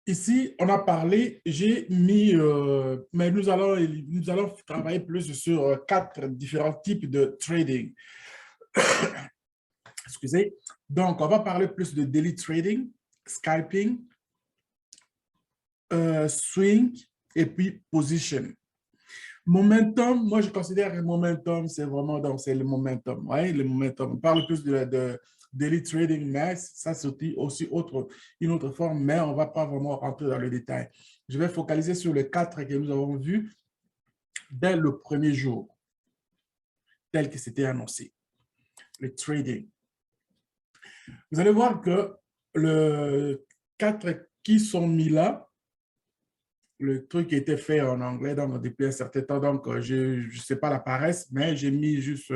Ici, on a parlé, j'ai mis, mais nous allons travailler plus sur quatre différents types de trading. Excusez. Donc, on va parler plus de daily trading, scalping, swing et puis position. Momentum, moi je considère que le momentum, c'est vraiment donc c'est le momentum. Ouais, le momentum. On parle plus de daily trading, mais ça c'est aussi une autre forme, mais on ne va pas vraiment rentrer dans le détail. Je vais focaliser sur les quatre que nous avons vus dès le premier jour, tel que c'était annoncé, le trading. Vous allez voir que le quatre qui sont mis là, le truc était fait en anglais donc, depuis un certain temps, donc je ne sais pas la paresse, mais j'ai mis juste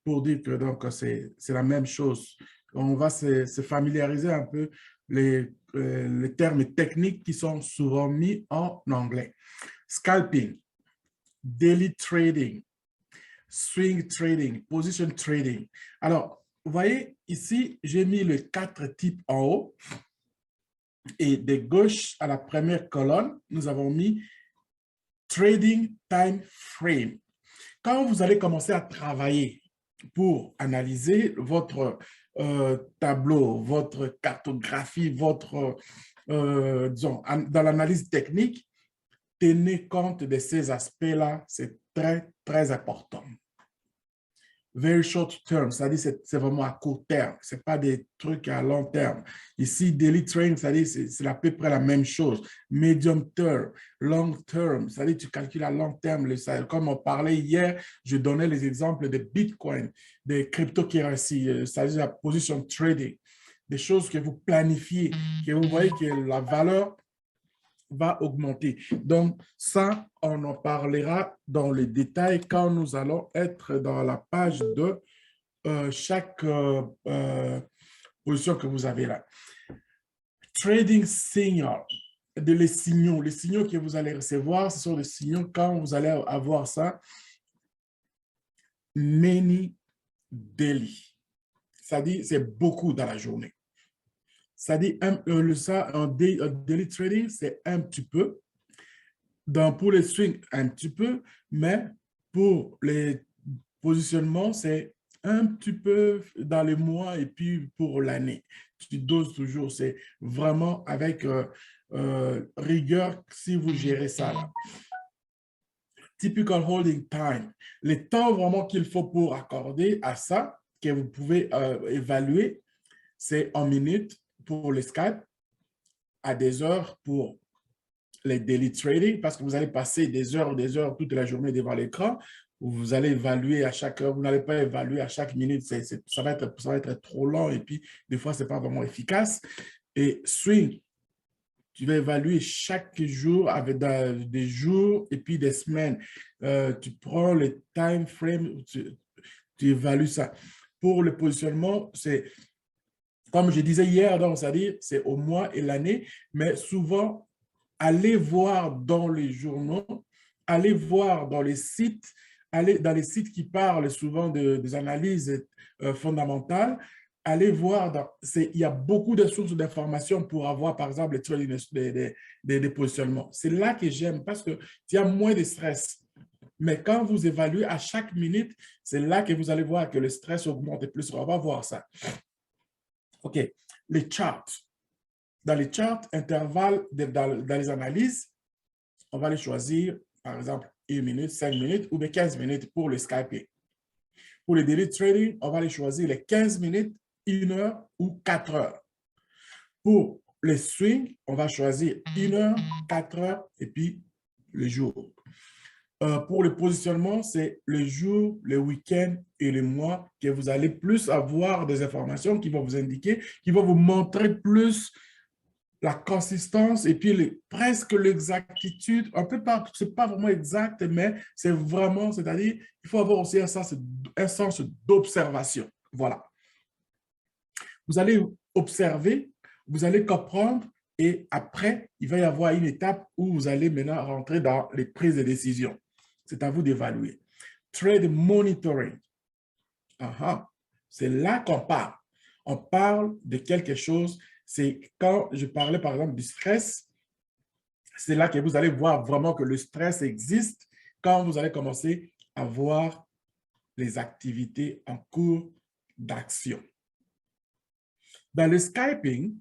pour dire que c'est la même chose. On va se familiariser un peu les termes techniques qui sont souvent mis en anglais. Scalping, daily trading, swing trading, position trading. Alors, vous voyez, ici, j'ai mis les quatre types en haut. Et de gauche à la première colonne, nous avons mis Trading Time Frame. Quand vous allez commencer à travailler pour analyser votre tableau, votre cartographie, votre, disons, dans l'analyse technique, tenez compte de ces aspects-là, c'est très, très important. Very short term, c'est-à-dire c'est vraiment à court terme, ce n'est pas des trucs à long terme. Ici, daily trade, c'est-à-dire c'est à peu près la même chose. Medium term, long term, c'est-à-dire tu calcules à long terme. Comme on parlait hier, je donnais les exemples de Bitcoin, des cryptocurrencies, c'est-à-dire la position trading, des choses que vous planifiez, que vous voyez que la valeur va augmenter. Donc, ça, on en parlera dans les détails quand nous allons être dans la page de chaque position que vous avez là. Trading signal, les signaux que vous allez recevoir, ce sont les signaux quand vous allez avoir ça. Many daily, c'est-à-dire c'est beaucoup dans la journée. C'est-à-dire, un daily trading, c'est un petit peu. Pour les swings, un petit peu, mais pour les positionnements, c'est un petit peu dans les mois et puis pour l'année. Tu doses toujours, c'est vraiment avec rigueur si vous gérez ça là. Typical holding time, le temps vraiment qu'il faut pour accorder à ça, que vous pouvez évaluer, c'est en minutes pour les scalps, à des heures pour les daily trading, parce que vous allez passer des heures toute la journée devant l'écran, vous allez évaluer à chaque heure, vous n'allez pas évaluer à chaque minute, ça va être trop long et puis des fois, ce n'est pas vraiment efficace. Et swing, tu vas évaluer chaque jour avec des jours et puis des semaines. Tu prends le time frame, tu évalues ça. Pour le positionnement, c'est comme je disais hier, c'est-à-dire c'est au mois et l'année, mais souvent, allez voir dans les journaux, allez voir dans les sites, allez dans les sites qui parlent souvent des analyses fondamentales, allez voir, il y a beaucoup de sources d'informations pour avoir, par exemple, des positionnements. C'est là que j'aime parce qu'il y a moins de stress. Mais quand vous évaluez à chaque minute, c'est là que vous allez voir que le stress augmente plus. On va voir ça. OK. Les charts. Dans les charts, intervalles dans les analyses, on va les choisir, par exemple, 1 minute, 5 minutes ou bien 15 minutes pour le scalping. Pour le daily trading, on va les choisir les 15 minutes, 1 heure ou 4 heures. Pour les swings, on va choisir 1 heure, 4 heures et puis le jour. Pour le positionnement, c'est le jour, le week-end et le mois que vous allez plus avoir des informations qui vont vous indiquer, qui vont vous montrer plus la consistance et puis presque l'exactitude. On peut pas, c'est pas vraiment exact, mais c'est vraiment, c'est-à-dire, il faut avoir aussi un sens d'observation. Voilà. Vous allez observer, vous allez comprendre et après, il va y avoir une étape où vous allez maintenant rentrer dans les prises de décision. C'est à vous d'évaluer. Trade monitoring. C'est là qu'on parle. On parle de quelque chose. C'est quand je parlais, par exemple, du stress, c'est là que vous allez voir vraiment que le stress existe quand vous allez commencer à voir les activités en cours d'action. Dans le Skyping,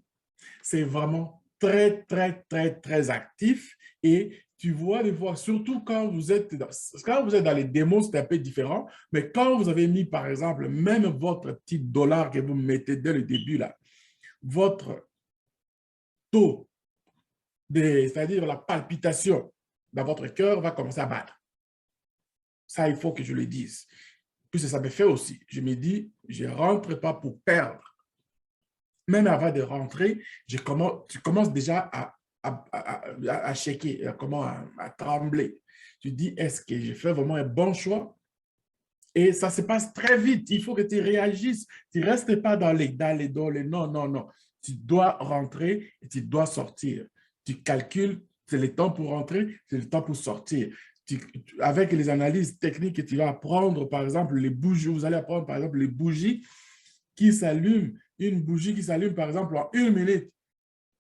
c'est vraiment très actif et tu vois des fois, surtout quand vous êtes dans les démos, c'est un peu différent, mais quand vous avez mis, par exemple, même votre petit dollar que vous mettez dès le début, là, votre taux, c'est-à-dire la palpitation dans votre cœur va commencer à battre. Ça, il faut que je le dise. Puis ça me fait aussi. Je me dis, je ne rentre pas pour perdre. Même avant de rentrer, tu commences déjà à checker, à trembler. Tu dis, est-ce que j'ai fait vraiment un bon choix? Et ça se passe très vite. Il faut que tu réagisses. Tu ne restes pas dans les non, non, non. Tu dois rentrer et tu dois sortir. Tu calcules, c'est le temps pour rentrer, c'est le temps pour sortir. Avec les analyses techniques que tu vas apprendre, par exemple, les bougies, vous allez apprendre, par exemple, les bougies qui s'allument, une bougie qui s'allume, par exemple, en 1 minute.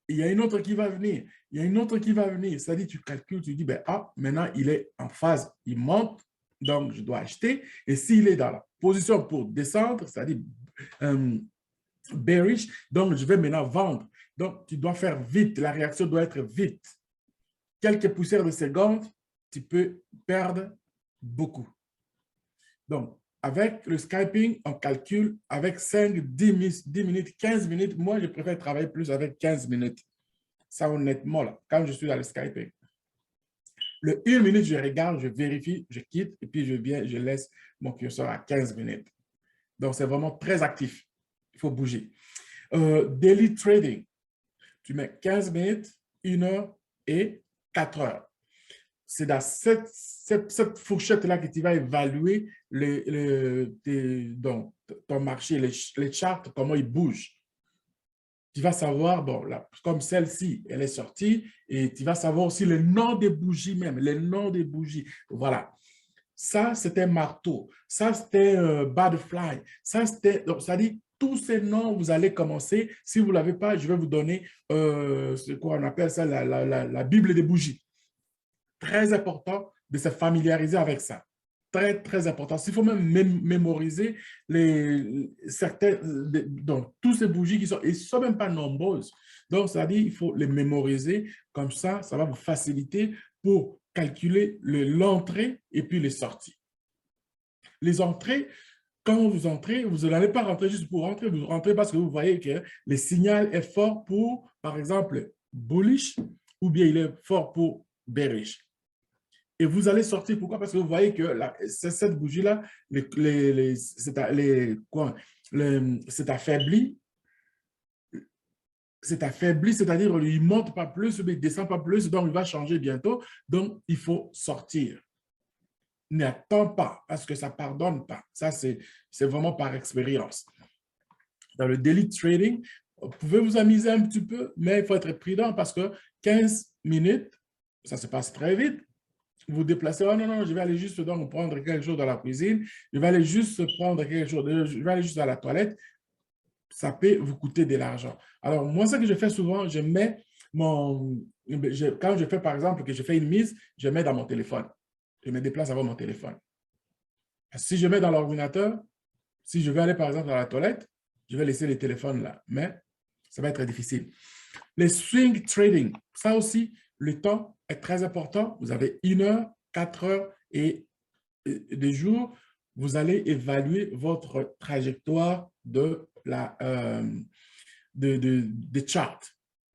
Il y a une autre qui va venir. Il y a une autre qui va venir. C'est-à-dire, tu calcules, tu dis, ben, ah, maintenant, il est en phase, il monte, donc je dois acheter. Et s'il est dans la position pour descendre, c'est-à-dire bearish, donc je vais maintenant vendre. Donc, tu dois faire vite. La réaction doit être vite. Quelques poussières de secondes, tu peux perdre beaucoup. Donc, avec le Skyping, on calcule avec 5, 10 minutes, 15 minutes. Moi, je préfère travailler plus avec 15 minutes. Ça, honnêtement, là, quand je suis dans le Skyping. Le 1 minute, je regarde, je vérifie, je quitte et puis je viens, je laisse mon curseur à 15 minutes. Donc, c'est vraiment très actif. Il faut bouger. Daily trading, tu mets 15 minutes, 1 heure et 4 heures. C'est dans cette fourchette-là que tu vas évaluer donc, ton marché, les charts, comment ils bougent. Tu vas savoir, bon, là, comme celle-ci, elle est sortie, et tu vas savoir aussi le nom des bougies même, les noms des bougies. Voilà. Ça, c'était marteau. Ça, c'était butterfly. Ça, c'était, donc, ça dit, tous ces noms, vous allez commencer. Si vous ne l'avez pas, je vais vous donner, c'est quoi on appelle ça, la Bible des bougies. Très important de se familiariser avec ça. Très important. Il faut même mémoriser donc, tous ces bougies qui sont, et sont même pas nombreuses. Donc, ça dit, il faut les mémoriser. Comme ça va vous faciliter pour calculer l'entrée et puis les sorties. Les entrées, quand vous entrez, vous n'allez pas rentrer juste pour rentrer, vous rentrez parce que vous voyez que le signal est fort pour, par exemple, bullish, ou bien il est fort pour bearish. Et vous allez sortir. Pourquoi? Parce que vous voyez que cette bougie-là, c'est affaibli. C'est affaibli, c'est-à-dire il ne monte pas plus, mais il ne descend pas plus, donc il va changer bientôt. Donc, il faut sortir. N'attends pas, parce que ça ne pardonne pas. Ça, c'est vraiment par expérience. Dans le daily trading, vous pouvez vous amuser un petit peu, mais il faut être prudent parce que 15 minutes, ça se passe très vite. Vous déplacez, oh non, non, je vais aller juste donc prendre quelque chose dans la cuisine, je vais aller juste prendre quelque chose, je vais aller juste à la toilette, ça peut vous coûter de l'argent. Alors, moi, ce que je fais souvent, je mets quand je fais, par exemple, que je fais une mise, je mets dans mon téléphone. Je me déplace avec mon téléphone. Si je mets dans l'ordinateur, si je vais aller, par exemple, à la toilette, je vais laisser le téléphone là, mais ça va être difficile. Les swing trading, ça aussi, le temps est très important. Vous avez 1 heure, 4 heures et des jours. Vous allez évaluer votre trajectoire de chart.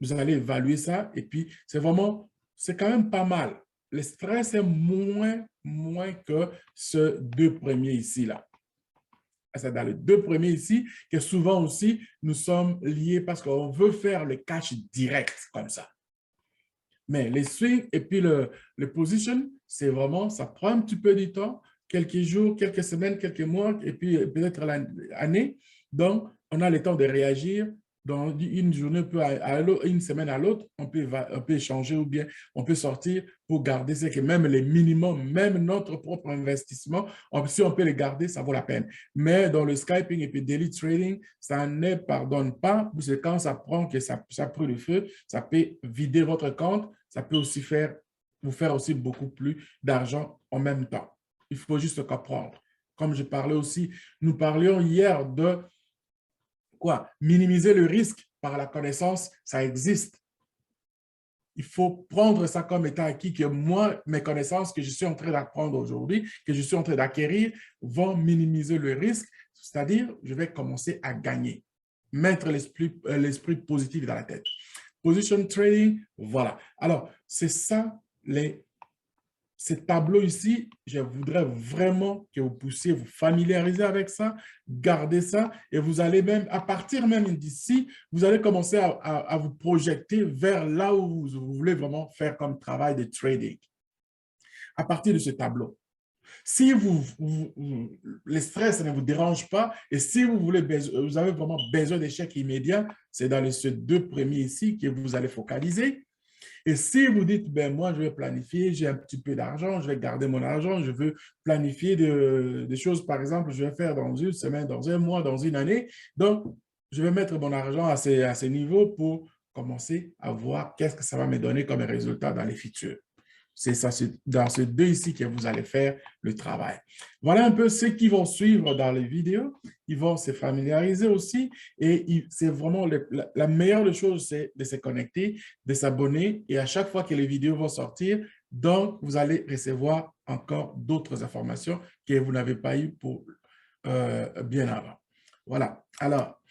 Vous allez évaluer ça et puis c'est quand même pas mal. Le stress est moins que ce 2 premiers ici là. C'est dans les 2 premiers ici que souvent aussi nous sommes liés parce qu'on veut faire le cash direct comme ça. Mais les swings et puis le position, c'est vraiment, ça prend un petit peu du temps, quelques jours, quelques semaines, quelques mois, et puis peut-être l'année. Donc, on a le temps de réagir. Dans une journée, une semaine à l'autre, on peut échanger ou bien on peut sortir pour garder ce que même les minimums, même notre propre investissement, si on peut les garder, ça vaut la peine. Mais dans le Skyping et puis daily trading, ça ne pardonne pas, parce que quand ça prend, que ça prend le feu, ça peut vider votre compte, ça peut aussi vous faire aussi beaucoup plus d'argent en même temps. Il faut juste comprendre. Comme je parlais aussi, nous parlions hier de quoi? Minimiser le risque par la connaissance, ça existe. Il faut prendre ça comme étant acquis que moi, mes connaissances que je suis en train d'apprendre aujourd'hui, que je suis en train d'acquérir, vont minimiser le risque, c'est-à-dire je vais commencer à gagner, mettre l'esprit positif dans la tête. Position trading, voilà. Alors, c'est ça, ces tableaux ici, je voudrais vraiment que vous puissiez vous familiariser avec ça, garder ça, et vous allez même, à partir même d'ici, vous allez commencer à vous projeter vers là où vous voulez vraiment faire comme travail de trading, à partir de ce tableau. Si le stress ne vous dérange pas et si vous avez vraiment besoin d'échecs immédiats, c'est dans ces deux premiers ici que vous allez focaliser. Et si vous dites, ben moi, je vais planifier, j'ai un petit peu d'argent, je vais garder mon argent, je veux planifier des choses, par exemple, je vais faire dans une semaine, dans un mois, dans une année. Donc, je vais mettre mon argent à ces niveaux pour commencer à voir qu'est-ce que ça va me donner comme résultat dans les futurs. C'est ça, dans ces deux ici que vous allez faire le travail. Voilà un peu ceux qui vont suivre dans les vidéos. Ils vont se familiariser aussi et c'est vraiment la meilleure des choses, c'est de se connecter, de s'abonner et à chaque fois que les vidéos vont sortir, donc vous allez recevoir encore d'autres informations que vous n'avez pas eues pour bien avant. Voilà. Alors,